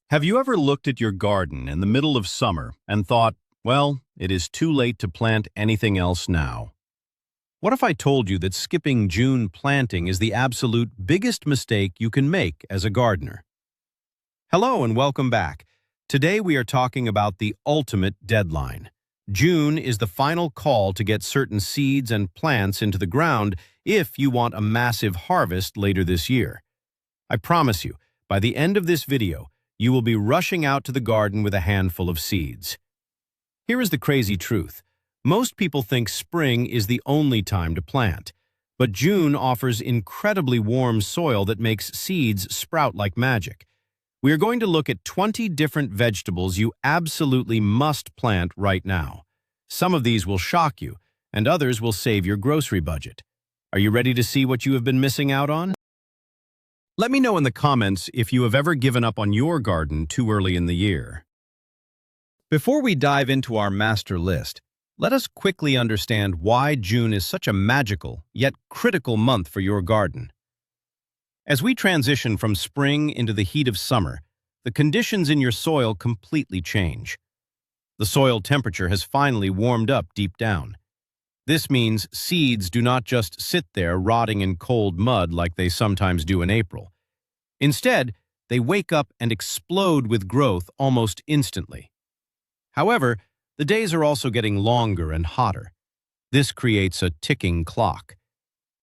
Have you ever looked at your garden in the middle of summer and thought, well, it is too late to plant anything else now? What if I told you that skipping June planting is the absolute biggest mistake you can make as a gardener? Hello and welcome back. Today we are talking about the ultimate deadline. June is the final call to get certain seeds and plants into the ground if you want a massive harvest later this year. I promise you, by the end of this video, you will be rushing out to the garden with a handful of seeds. Here is the crazy truth. Most people think spring is the only time to plant, but June offers incredibly warm soil that makes seeds sprout like magic. We are going to look at 20 different vegetables you absolutely must plant right now. Some of these will shock you, and others will save your grocery budget. Are you ready to see what you have been missing out on? Let me know in the comments if you have ever given up on your garden too early in the year. Before we dive into our master list, let us quickly understand why June is such a magical, yet critical month for your garden. As we transition from spring into the heat of summer, the conditions in your soil completely change. The soil temperature has finally warmed up deep down. This means seeds do not just sit there rotting in cold mud like they sometimes do in April. Instead, they wake up and explode with growth almost instantly. However, the days are also getting longer and hotter. This creates a ticking clock.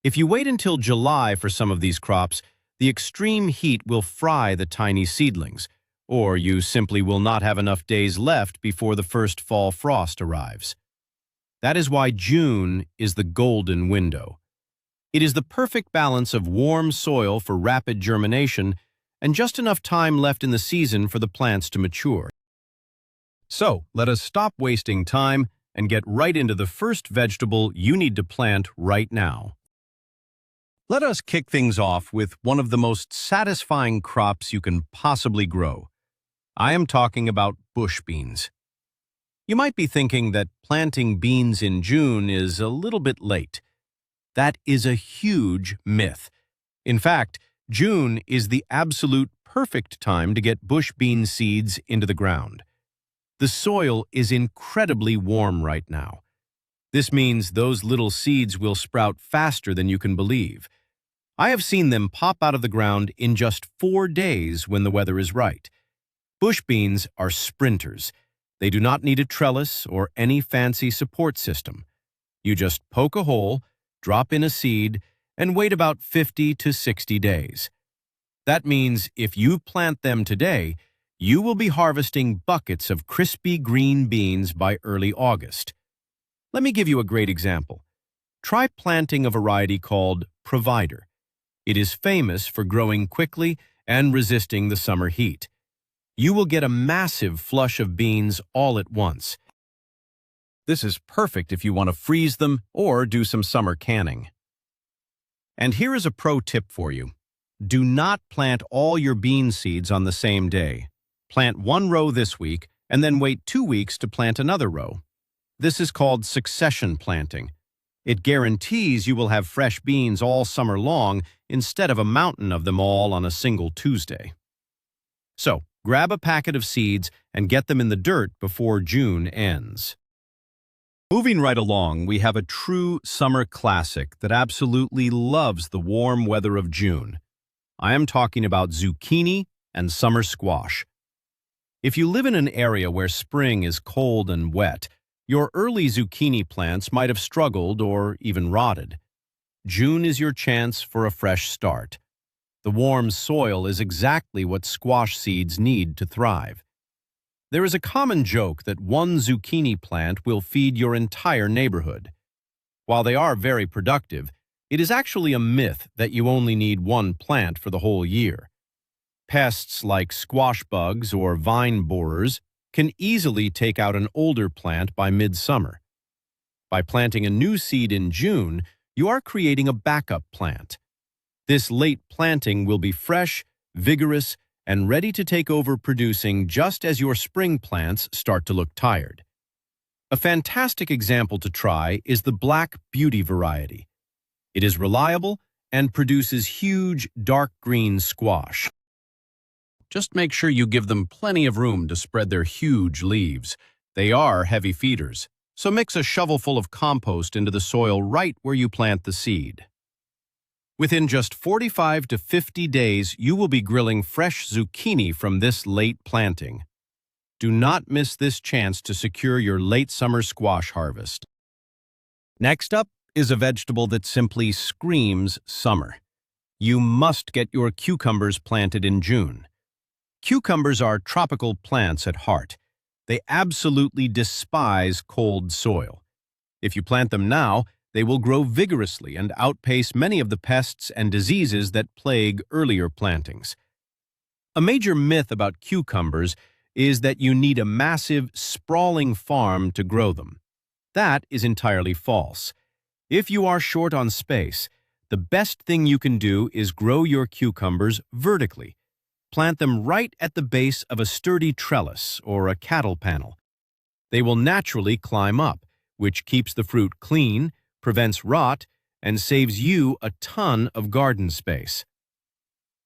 If you wait until July for some of these crops, the extreme heat will fry the tiny seedlings, or you simply will not have enough days left before the first fall frost arrives. That is why June is the golden window. It is the perfect balance of warm soil for rapid germination and just enough time left in the season for the plants to mature. So, let us stop wasting time and get right into the first vegetable you need to plant right now. Let us kick things off with one of the most satisfying crops you can possibly grow. I am talking about bush beans. You might be thinking that planting beans in June is a little bit late. That is a huge myth. In fact, June is the absolute perfect time to get bush bean seeds into the ground. The soil is incredibly warm right now. This means those little seeds will sprout faster than you can believe. I have seen them pop out of the ground in just 4 days when the weather is right. Bush beans are sprinters. They do not need a trellis or any fancy support system. You just poke a hole, drop in a seed, and wait about 50 to 60 days. That means if you plant them today, you will be harvesting buckets of crispy green beans by early August. Let me give you a great example. Try planting a variety called Provider. It is famous for growing quickly and resisting the summer heat. You will get a massive flush of beans all at once. This is perfect if you want to freeze them or do some summer canning. And here is a pro tip for you. Do not plant all your bean seeds on the same day. Plant one row this week and then wait 2 weeks to plant another row. This is called succession planting. It guarantees you will have fresh beans all summer long instead of a mountain of them all on a single Tuesday. So, grab a packet of seeds and get them in the dirt before June ends. Moving right along, we have a true summer classic that absolutely loves the warm weather of June. I am talking about zucchini and summer squash. If you live in an area where spring is cold and wet, your early zucchini plants might have struggled or even rotted. June is your chance for a fresh start. The warm soil is exactly what squash seeds need to thrive. There is a common joke that one zucchini plant will feed your entire neighborhood. While they are very productive, it is actually a myth that you only need one plant for the whole year. Pests like squash bugs or vine borers can easily take out an older plant by midsummer. By planting a new seed in June, you are creating a backup plant. This late planting will be fresh, vigorous, and ready to take over producing just as your spring plants start to look tired. A fantastic example to try is the Black Beauty variety. It is reliable and produces huge dark green squash. Just make sure you give them plenty of room to spread their huge leaves. They are heavy feeders, so mix a shovelful of compost into the soil right where you plant the seed. Within just 45 to 50 days, you will be grilling fresh zucchini from this late planting. Do not miss this chance to secure your late summer squash harvest. Next up is a vegetable that simply screams summer. You must get your cucumbers planted in June. Cucumbers are tropical plants at heart. They absolutely despise cold soil. If you plant them now, they will grow vigorously and outpace many of the pests and diseases that plague earlier plantings. A major myth about cucumbers is that you need a massive, sprawling farm to grow them. That is entirely false. If you are short on space, the best thing you can do is grow your cucumbers vertically. Plant them right at the base of a sturdy trellis or a cattle panel. They will naturally climb up, which keeps the fruit clean, prevents rot, and saves you a ton of garden space.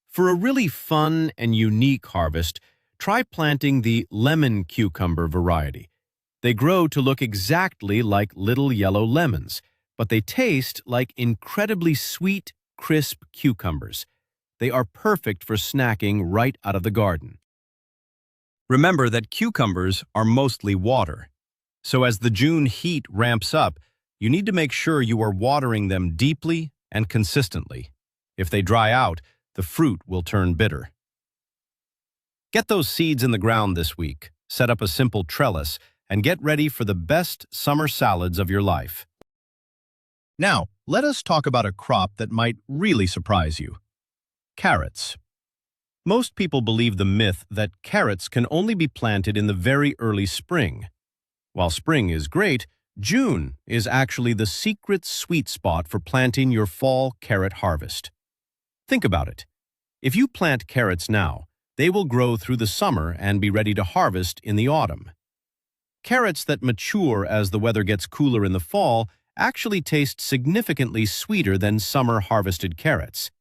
For a really fun and unique harvest, try planting the lemon cucumber variety. They grow to look exactly like little yellow lemons, but they taste like incredibly sweet, crisp cucumbers. They are perfect for snacking right out of the garden. Remember that cucumbers are mostly water. So as the June heat ramps up, you need to make sure you are watering them deeply and consistently. If they dry out, the fruit will turn bitter. Get those seeds in the ground this week, set up a simple trellis, and get ready for the best summer salads of your life. Now, let us talk about a crop that might really surprise you. Carrots. Most people believe the myth that carrots can only be planted in the very early spring. While spring is great, June is actually the secret sweet spot for planting your fall carrot harvest. Think about it. If you plant carrots now, they will grow through the summer and be ready to harvest in the autumn. Carrots that mature as the weather gets cooler in the fall actually taste significantly sweeter than summer harvested carrots.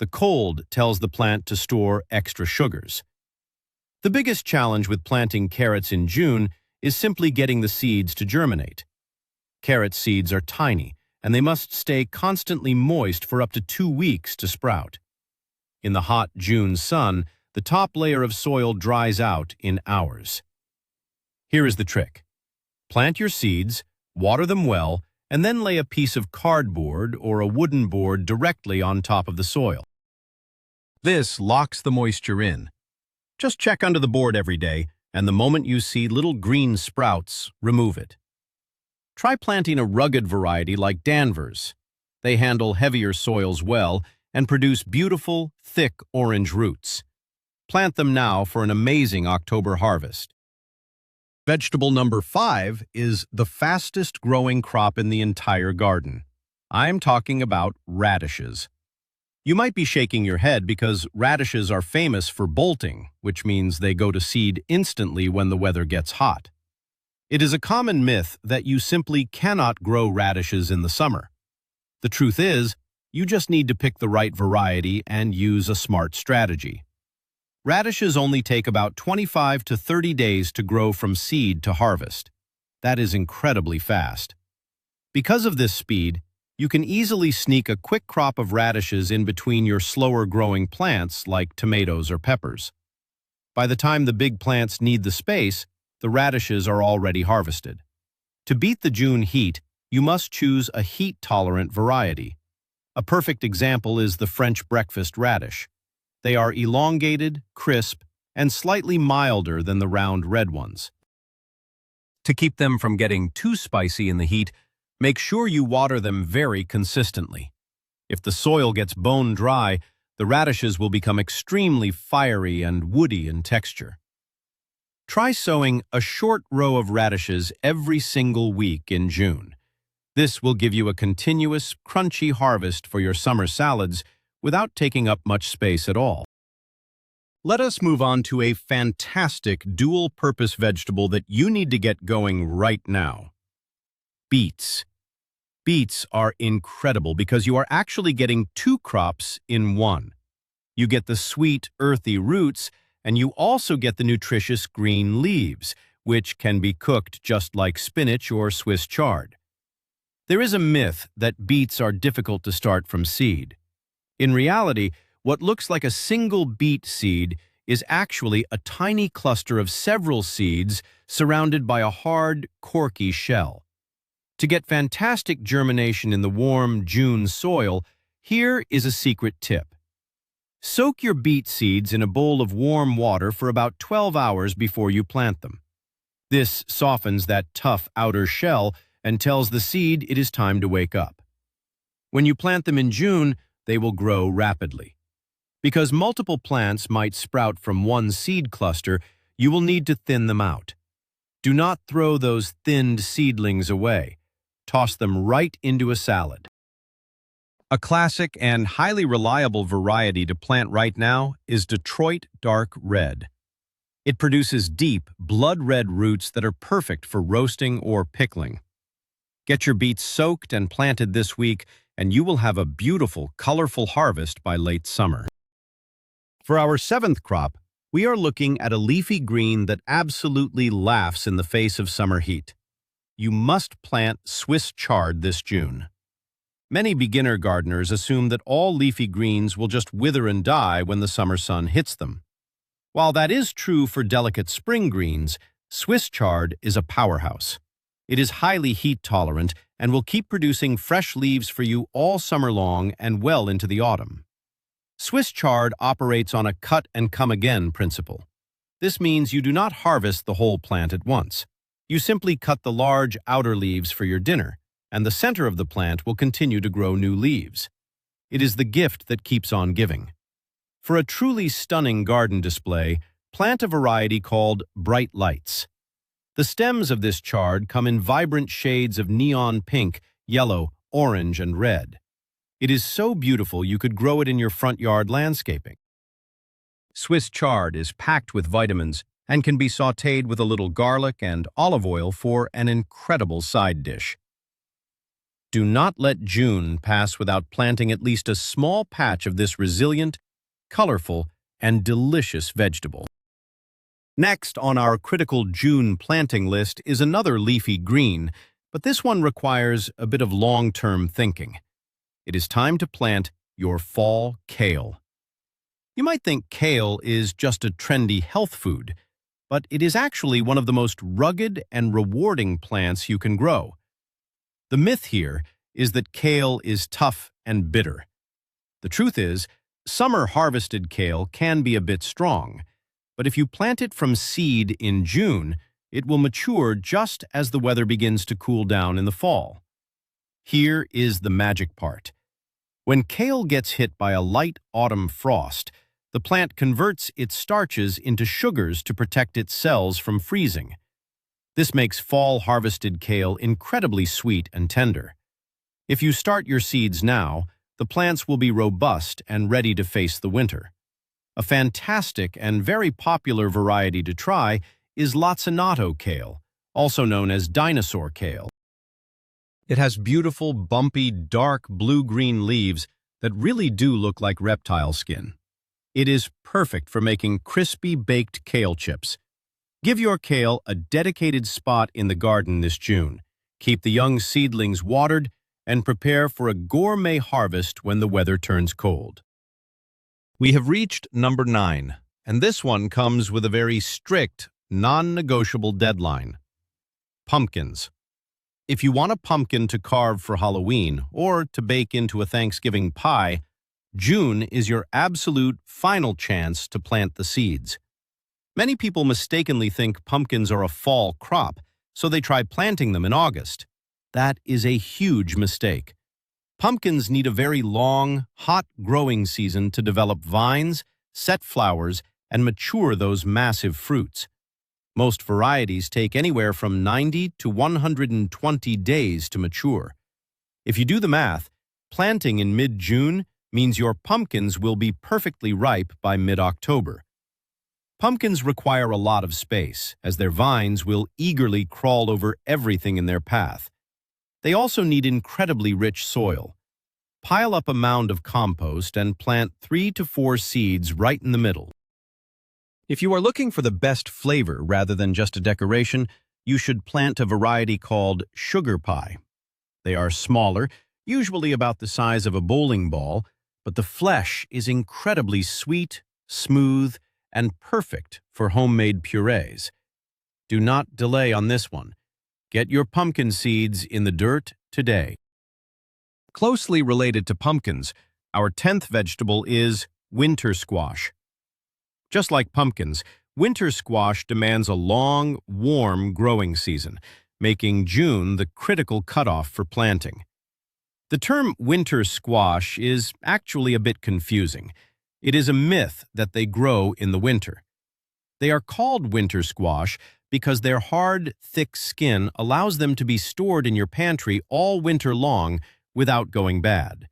The cold tells the plant to store extra sugars. The biggest challenge with planting carrots in June is simply getting the seeds to germinate. Carrot seeds are tiny, and they must stay constantly moist for up to 2 weeks to sprout. In the hot June sun, the top layer of soil dries out in hours. Here is the trick. Plant your seeds, water them well, and then lay a piece of cardboard or a wooden board directly on top of the soil. This locks the moisture in. Just check under the board every day, and the moment you see little green sprouts, remove it. Try planting a rugged variety like Danvers. They handle heavier soils well and produce beautiful, thick orange roots. Plant them now for an amazing October harvest. Vegetable number 5 is the fastest growing crop in the entire garden. I'm talking about radishes. You might be shaking your head because radishes are famous for bolting, which means they go to seed instantly when the weather gets hot. It is a common myth that you simply cannot grow radishes in the summer. The truth is, you just need to pick the right variety and use a smart strategy. Radishes only take about 25 to 30 days to grow from seed to harvest. That is incredibly fast. Because of this speed, you can easily sneak a quick crop of radishes in between your slower-growing plants like tomatoes or peppers. By the time the big plants need the space, the radishes are already harvested. To beat the June heat, you must choose a heat-tolerant variety. A perfect example is the French breakfast radish. They are elongated, crisp, and slightly milder than the round red ones. To keep them from getting too spicy in the heat, make sure you water them very consistently. If the soil gets bone dry, the radishes will become extremely fiery and woody in texture. Try sowing a short row of radishes every single week in June. This will give you a continuous, crunchy harvest for your summer salads without taking up much space at all. Let us move on to a fantastic dual-purpose vegetable that you need to get going right now. Beets. Beets are incredible because you are actually getting 2 crops in one. You get the sweet, earthy roots, and you also get the nutritious green leaves, which can be cooked just like spinach or Swiss chard. There is a myth that beets are difficult to start from seed. In reality, what looks like a single beet seed is actually a tiny cluster of several seeds surrounded by a hard, corky shell. To get fantastic germination in the warm June soil, here is a secret tip. Soak your beet seeds in a bowl of warm water for about 12 hours before you plant them. This softens that tough outer shell and tells the seed it is time to wake up. When you plant them in June, they will grow rapidly. Because multiple plants might sprout from one seed cluster, you will need to thin them out. Do not throw those thinned seedlings away. Toss them right into a salad. A classic and highly reliable variety to plant right now is Detroit Dark Red. It produces deep, blood-red roots that are perfect for roasting or pickling. Get your beets soaked and planted this week, and you will have a beautiful, colorful harvest by late summer. For our 7th crop, we are looking at a leafy green that absolutely laughs in the face of summer heat. You must plant Swiss chard this June. Many beginner gardeners assume that all leafy greens will just wither and die when the summer sun hits them. While that is true for delicate spring greens, Swiss chard is a powerhouse. It is highly heat tolerant and will keep producing fresh leaves for you all summer long and well into the autumn. Swiss chard operates on a cut-and-come-again principle. This means you do not harvest the whole plant at once. You simply cut the large outer leaves for your dinner, and the center of the plant will continue to grow new leaves. It is the gift that keeps on giving. For a truly stunning garden display, plant a variety called Bright Lights. The stems of this chard come in vibrant shades of neon pink, yellow, orange, and red. It is so beautiful you could grow it in your front yard landscaping. Swiss chard is packed with vitamins and can be sautéed with a little garlic and olive oil for an incredible side dish. Do not let June pass without planting at least a small patch of this resilient, colorful, and delicious vegetable. Next on our critical June planting list is another leafy green, but this one requires a bit of long-term thinking. It is time to plant your fall kale. You might think kale is just a trendy health food, but it is actually one of the most rugged and rewarding plants you can grow. The myth here is that kale is tough and bitter. The truth is, summer harvested kale can be a bit strong, but if you plant it from seed in June, it will mature just as the weather begins to cool down in the fall. Here is the magic part. When kale gets hit by a light autumn frost, the plant converts its starches into sugars to protect its cells from freezing. This makes fall harvested kale incredibly sweet and tender. If you start your seeds now, the plants will be robust and ready to face the winter. A fantastic and very popular variety to try is lacinato kale, also known as dinosaur kale. It has beautiful, bumpy, dark blue-green leaves that really do look like reptile skin. It is perfect for making crispy baked kale chips. Give your kale a dedicated spot in the garden this June. Keep the young seedlings watered and prepare for a gourmet harvest when the weather turns cold. We have reached number 9, and this one comes with a very strict, non-negotiable deadline. Pumpkins. If you want a pumpkin to carve for Halloween or to bake into a Thanksgiving pie, June is your absolute final chance to plant the seeds. Many people mistakenly think pumpkins are a fall crop, so they try planting them in August. That is a huge mistake. Pumpkins need a very long, hot growing season to develop vines, set flowers, and mature those massive fruits. Most varieties take anywhere from 90 to 120 days to mature. If you do the math, planting in mid-June means your pumpkins will be perfectly ripe by mid-October. Pumpkins require a lot of space, as their vines will eagerly crawl over everything in their path. They also need incredibly rich soil. Pile up a mound of compost and plant 3 to 4 seeds right in the middle. If you are looking for the best flavor rather than just a decoration, you should plant a variety called sugar pie. They are smaller, usually about the size of a bowling ball, but the flesh is incredibly sweet, smooth, and perfect for homemade purees. Do not delay on this one. Get your pumpkin seeds in the dirt today. Closely related to pumpkins, our 10th vegetable is winter squash. Just like pumpkins, winter squash demands a long, warm growing season, making June the critical cutoff for planting. The term winter squash is actually a bit confusing. It is a myth that they grow in the winter. They are called winter squash because their hard, thick skin allows them to be stored in your pantry all winter long without going bad.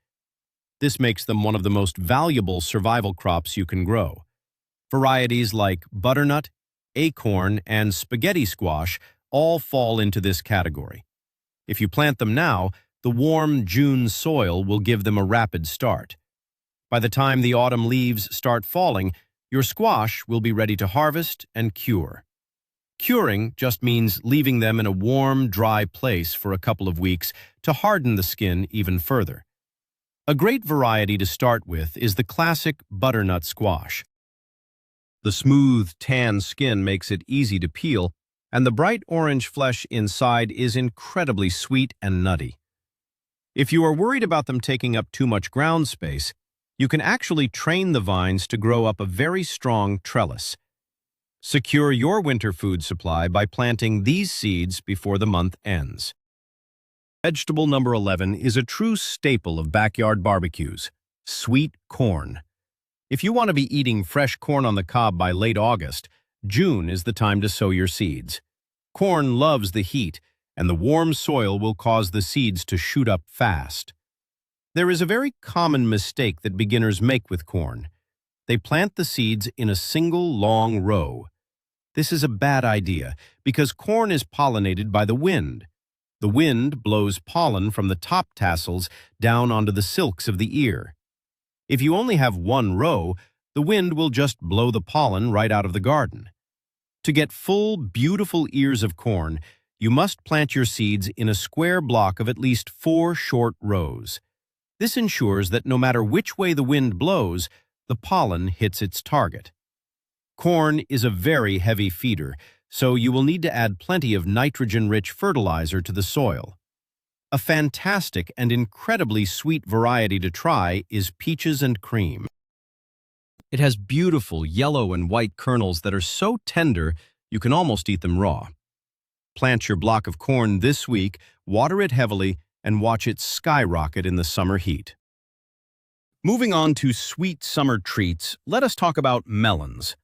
This makes them one of the most valuable survival crops you can grow. Varieties like butternut, acorn, and spaghetti squash all fall into this category. If you plant them now, the warm June soil will give them a rapid start. By the time the autumn leaves start falling, your squash will be ready to harvest and cure. Curing just means leaving them in a warm, dry place for a couple of weeks to harden the skin even further. A great variety to start with is the classic butternut squash. The smooth, tan skin makes it easy to peel, and the bright orange flesh inside is incredibly sweet and nutty. If you are worried about them taking up too much ground space, you can actually train the vines to grow up a very strong trellis. Secure your winter food supply by planting these seeds before the month ends. Vegetable number 11 is a true staple of backyard barbecues: sweet corn. If you want to be eating fresh corn on the cob by late August, June is the time to sow your seeds. Corn loves the heat, and the warm soil will cause the seeds to shoot up fast. There is a very common mistake that beginners make with corn. They plant the seeds in a single long row. This is a bad idea because corn is pollinated by the wind. The wind blows pollen from the top tassels down onto the silks of the ear. If you only have one row, the wind will just blow the pollen right out of the garden. To get full, beautiful ears of corn, you must plant your seeds in a square block of at least 4 short rows. This ensures that no matter which way the wind blows, the pollen hits its target. Corn is a very heavy feeder, so you will need to add plenty of nitrogen-rich fertilizer to the soil. A fantastic and incredibly sweet variety to try is peaches and cream. It has beautiful yellow and white kernels that are so tender you can almost eat them raw. Plant your block of corn this week, water it heavily, and watch it skyrocket in the summer heat. Moving on to sweet summer treats, let us talk about melons.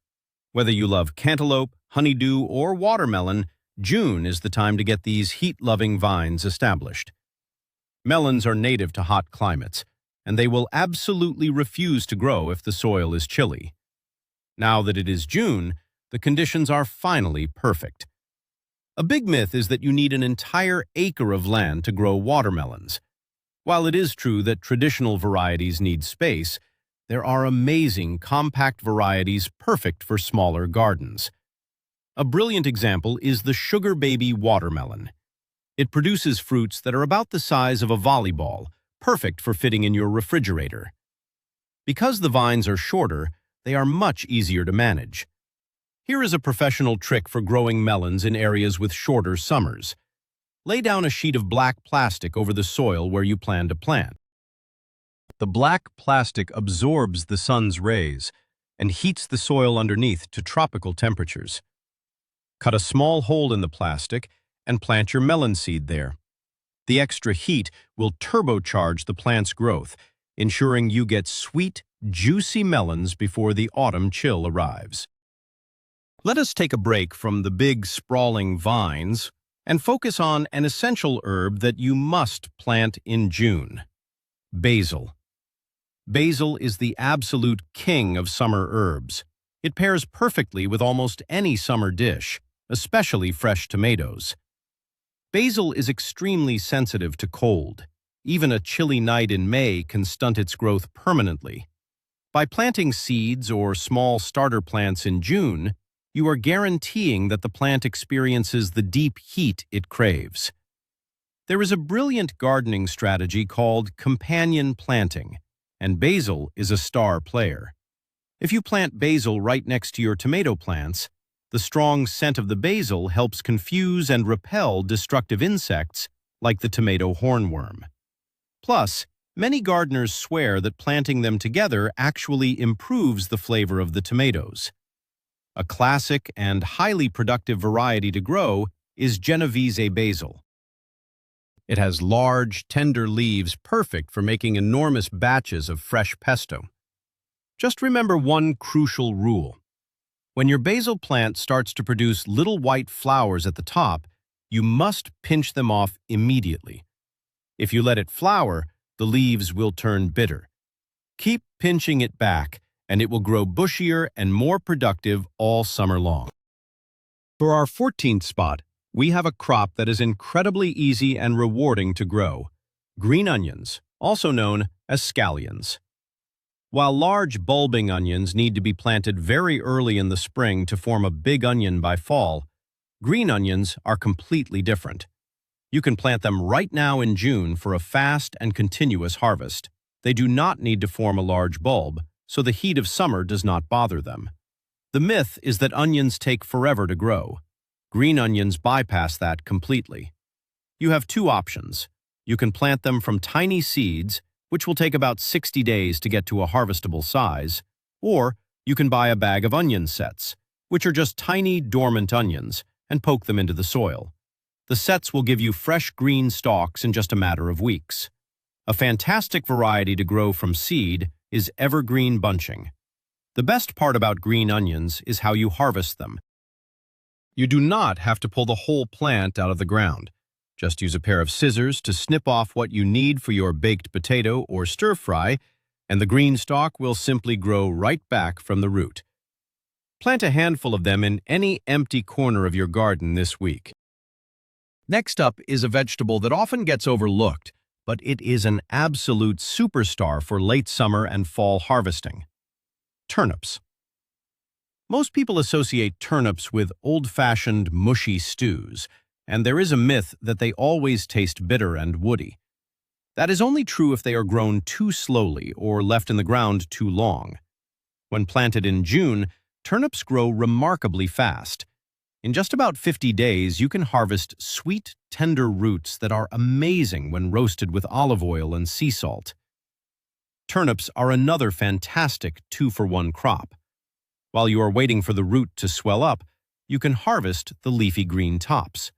Whether you love cantaloupe, honeydew, or watermelon, June is the time to get these heat-loving vines established. Melons are native to hot climates, and they will absolutely refuse to grow if the soil is chilly. Now that it is June, the conditions are finally perfect. A big myth is that you need an entire acre of land to grow watermelons. While it is true that traditional varieties need space, there are amazing compact varieties perfect for smaller gardens. A brilliant example is the sugar baby watermelon. It produces fruits that are about the size of a volleyball, perfect for fitting in your refrigerator. Because the vines are shorter, they are much easier to manage. Here is a professional trick for growing melons in areas with shorter summers. Lay down a sheet of black plastic over the soil where you plan to plant. The black plastic absorbs the sun's rays and heats the soil underneath to tropical temperatures. Cut a small hole in the plastic and plant your melon seed there. The extra heat will turbocharge the plant's growth, ensuring you get sweet, juicy melons before the autumn chill arrives. Let us take a break from the big, sprawling vines and focus on an essential herb that you must plant in June: basil. Basil is the absolute king of summer herbs. It pairs perfectly with almost any summer dish, especially fresh tomatoes. Basil is extremely sensitive to cold. Even a chilly night in May can stunt its growth permanently. By planting seeds or small starter plants in June, you are guaranteeing that the plant experiences the deep heat it craves. There is a brilliant gardening strategy called companion planting, and basil is a star player. If you plant basil right next to your tomato plants, the strong scent of the basil helps confuse and repel destructive insects like the tomato hornworm. Plus, many gardeners swear that planting them together actually improves the flavor of the tomatoes. A classic and highly productive variety to grow is Genovese basil. It has large, tender leaves perfect for making enormous batches of fresh pesto. Just remember one crucial rule. When your basil plant starts to produce little white flowers at the top, you must pinch them off immediately. If you let it flower, the leaves will turn bitter. Keep pinching it back, and it will grow bushier and more productive all summer long. For our 14th spot, we have a crop that is incredibly easy and rewarding to grow: green onions, also known as scallions. While large bulbing onions need to be planted very early in the spring to form a big onion by fall, green onions are completely different. You can plant them right now in June for a fast and continuous harvest. They do not need to form a large bulb, so the heat of summer does not bother them. The myth is that onions take forever to grow. Green onions bypass that completely. You have two options. You can plant them from tiny seeds, which will take about 60 days to get to a harvestable size, or you can buy a bag of onion sets, which are just tiny, dormant onions, and poke them into the soil. The sets will give you fresh green stalks in just a matter of weeks. A fantastic variety to grow from seed is evergreen bunching. The best part about green onions is how you harvest them. You do not have to pull the whole plant out of the ground. Just use a pair of scissors to snip off what you need for your baked potato or stir-fry, and the green stalk will simply grow right back from the root. Plant a handful of them in any empty corner of your garden this week. Next up is a vegetable that often gets overlooked, but it is an absolute superstar for late summer and fall harvesting: turnips. Most people associate turnips with old-fashioned, mushy stews, and there is a myth that they always taste bitter and woody. That is only true if they are grown too slowly or left in the ground too long. When planted in June, turnips grow remarkably fast. In just about 50 days, you can harvest sweet, tender roots that are amazing when roasted with olive oil and sea salt. Turnips are another fantastic two-for-one crop. While you are waiting for the root to swell up, you can harvest the leafy green tops.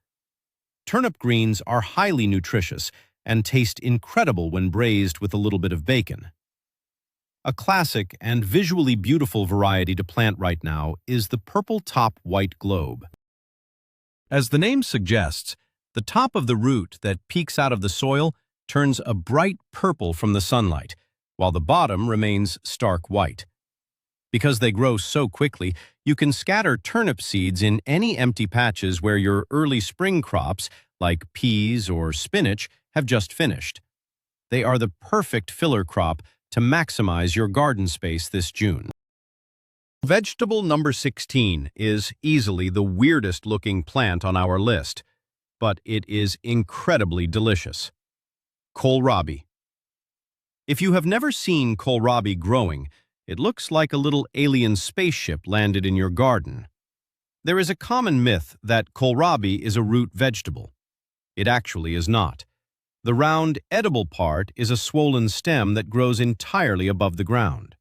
Turnip greens are highly nutritious and taste incredible when braised with a little bit of bacon. A classic and visually beautiful variety to plant right now is the purple top white globe. As the name suggests, the top of the root that peeks out of the soil turns a bright purple from the sunlight, while the bottom remains stark white. Because they grow so quickly, you can scatter turnip seeds in any empty patches where your early spring crops, like peas or spinach, have just finished. They are the perfect filler crop to maximize your garden space this June. Vegetable number 16 is easily the weirdest looking plant on our list, but it is incredibly delicious: kohlrabi. If you have never seen kohlrabi growing, it looks like a little alien spaceship landed in your garden. There is a common myth that kohlrabi is a root vegetable. It actually is not. The round, edible part is a swollen stem that grows entirely above the ground.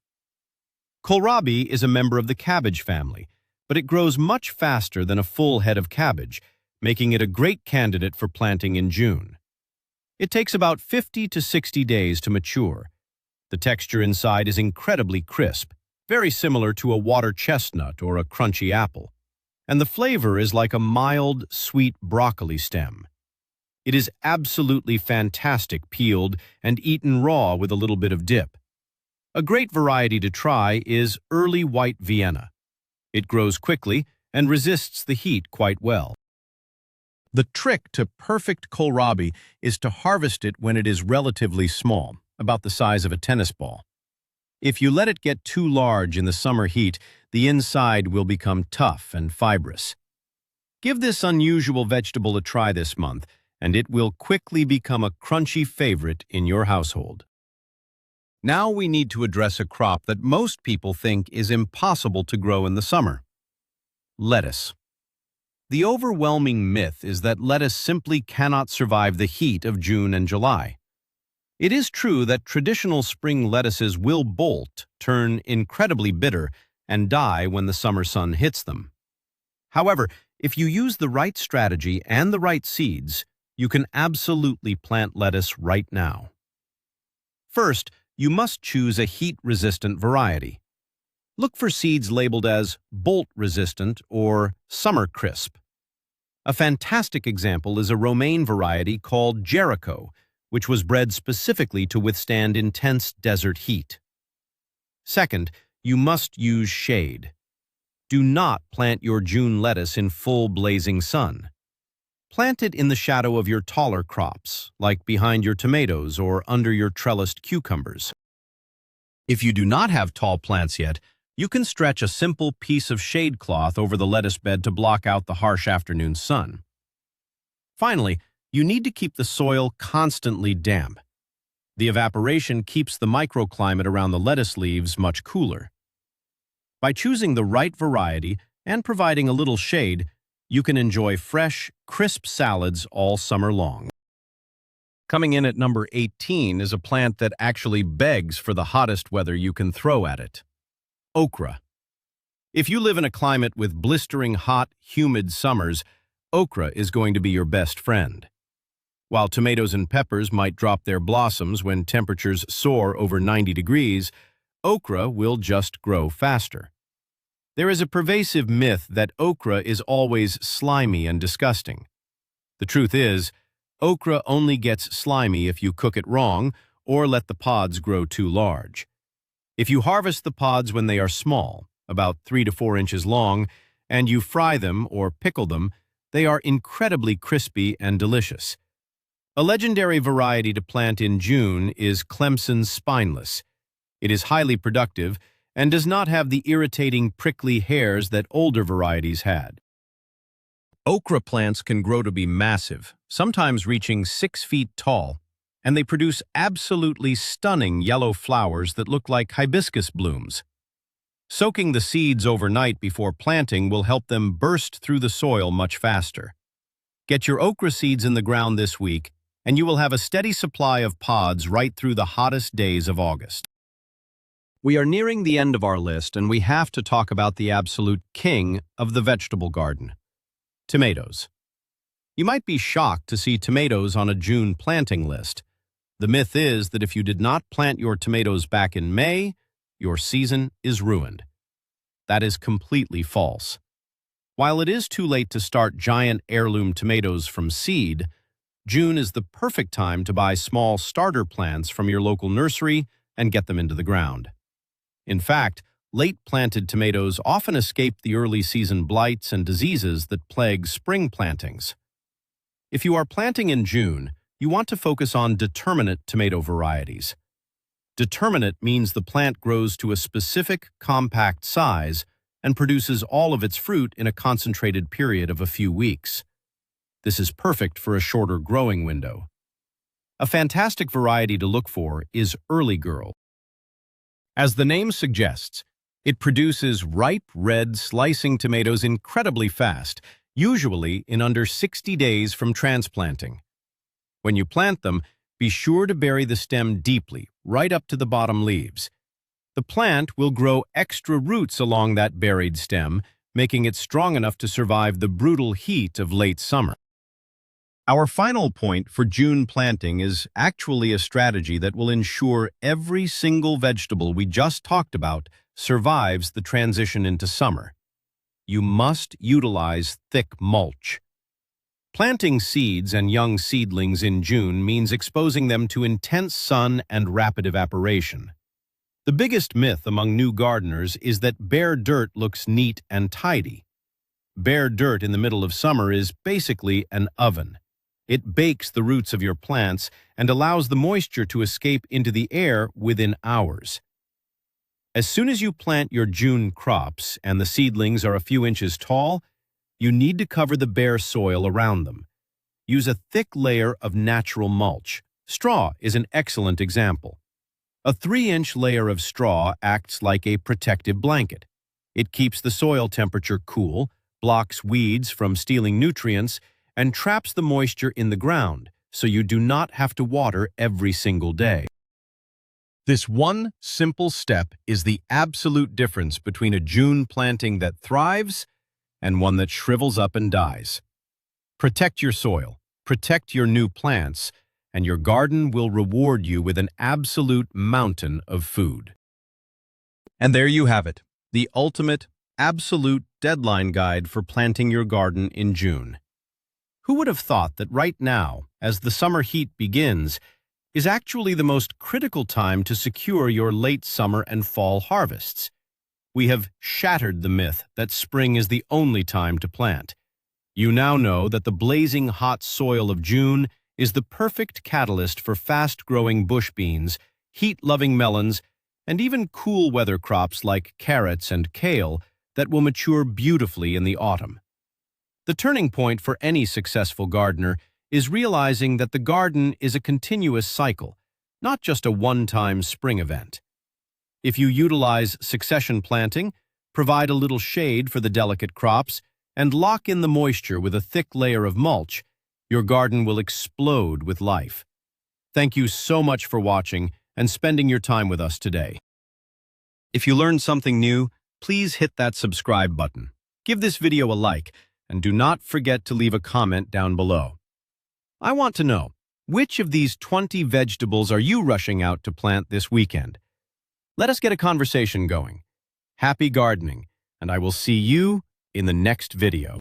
Kohlrabi is a member of the cabbage family, but it grows much faster than a full head of cabbage, making it a great candidate for planting in June. It takes about 50 to 60 days to mature. The texture inside is incredibly crisp, very similar to a water chestnut or a crunchy apple, and the flavor is like a mild, sweet broccoli stem. It is absolutely fantastic peeled and eaten raw with a little bit of dip. A great variety to try is early white Vienna. It grows quickly and resists the heat quite well. The trick to perfect kohlrabi is to harvest it when it is relatively small, about the size of a tennis ball. If you let it get too large in the summer heat, the inside will become tough and fibrous. Give this unusual vegetable a try this month, and it will quickly become a crunchy favorite in your household. Now we need to address a crop that most people think is impossible to grow in the summer: lettuce. The overwhelming myth is that lettuce simply cannot survive the heat of June and July. It is true that traditional spring lettuces will bolt, turn incredibly bitter, and die when the summer sun hits them. However, if you use the right strategy and the right seeds, you can absolutely plant lettuce right now. First, you must choose a heat-resistant variety. Look for seeds labeled as bolt-resistant or summer crisp. A fantastic example is a romaine variety called Jericho, which was bred specifically to withstand intense desert heat. Second, you must use shade. Do not plant your June lettuce in full blazing sun. Plant it in the shadow of your taller crops, like behind your tomatoes or under your trellised cucumbers. If you do not have tall plants yet, you can stretch a simple piece of shade cloth over the lettuce bed to block out the harsh afternoon sun. Finally, you need to keep the soil constantly damp. The evaporation keeps the microclimate around the lettuce leaves much cooler. By choosing the right variety and providing a little shade, you can enjoy fresh, crisp salads all summer long. Coming in at number 18 is a plant that actually begs for the hottest weather you can throw at it: okra. If you live in a climate with blistering hot, humid summers, okra is going to be your best friend. While tomatoes and peppers might drop their blossoms when temperatures soar over 90 degrees, okra will just grow faster. There is a pervasive myth that okra is always slimy and disgusting. The truth is, okra only gets slimy if you cook it wrong or let the pods grow too large. If you harvest the pods when they are small, about 3 to 4 inches long, and you fry them or pickle them, they are incredibly crispy and delicious. A legendary variety to plant in June is Clemson spineless. It is highly productive and does not have the irritating prickly hairs that older varieties had. Okra plants can grow to be massive, sometimes reaching 6 feet tall, and they produce absolutely stunning yellow flowers that look like hibiscus blooms. Soaking the seeds overnight before planting will help them burst through the soil much faster. Get your okra seeds in the ground this week, and you will have a steady supply of pods right through the hottest days of August. We are nearing the end of our list, and we have to talk about the absolute king of the vegetable garden: tomatoes. You might be shocked to see tomatoes on a June planting list. The myth is that if you did not plant your tomatoes back in May, your season is ruined. That is completely false. While it is too late to start giant heirloom tomatoes from seed, June is the perfect time to buy small starter plants from your local nursery and get them into the ground. In fact, late-planted tomatoes often escape the early-season blights and diseases that plague spring plantings. If you are planting in June, you want to focus on determinate tomato varieties. Determinate means the plant grows to a specific, compact size and produces all of its fruit in a concentrated period of a few weeks. This is perfect for a shorter growing window. A fantastic variety to look for is Early Girl. As the name suggests, it produces ripe, red, slicing tomatoes incredibly fast, usually in under 60 days from transplanting. When you plant them, be sure to bury the stem deeply, right up to the bottom leaves. The plant will grow extra roots along that buried stem, making it strong enough to survive the brutal heat of late summer. Our final point for June planting is actually a strategy that will ensure every single vegetable we just talked about survives the transition into summer. You must utilize thick mulch. Planting seeds and young seedlings in June means exposing them to intense sun and rapid evaporation. The biggest myth among new gardeners is that bare dirt looks neat and tidy. Bare dirt in the middle of summer is basically an oven. It bakes the roots of your plants and allows the moisture to escape into the air within hours. As soon as you plant your June crops and the seedlings are a few inches tall, you need to cover the bare soil around them. Use a thick layer of natural mulch. Straw is an excellent example. A 3-inch layer of straw acts like a protective blanket. It keeps the soil temperature cool, blocks weeds from stealing nutrients, and traps the moisture in the ground, so you do not have to water every single day. This one simple step is the absolute difference between a June planting that thrives and one that shrivels up and dies. Protect your soil, protect your new plants, and your garden will reward you with an absolute mountain of food. And there you have it, the ultimate, absolute deadline guide for planting your garden in June. Who would have thought that right now, as the summer heat begins, is actually the most critical time to secure your late summer and fall harvests? We have shattered the myth that spring is the only time to plant. You now know that the blazing hot soil of June is the perfect catalyst for fast-growing bush beans, heat-loving melons, and even cool weather crops like carrots and kale that will mature beautifully in the autumn. The turning point for any successful gardener is realizing that the garden is a continuous cycle, not just a one-time spring event. If you utilize succession planting, provide a little shade for the delicate crops, and lock in the moisture with a thick layer of mulch, your garden will explode with life. Thank you so much for watching and spending your time with us today. If you learned something new, please hit that subscribe button. Give this video a like, and do not forget to leave a comment down below. I want to know, which of these 20 vegetables are you rushing out to plant this weekend? Let us get a conversation going. Happy gardening, and I will see you in the next video.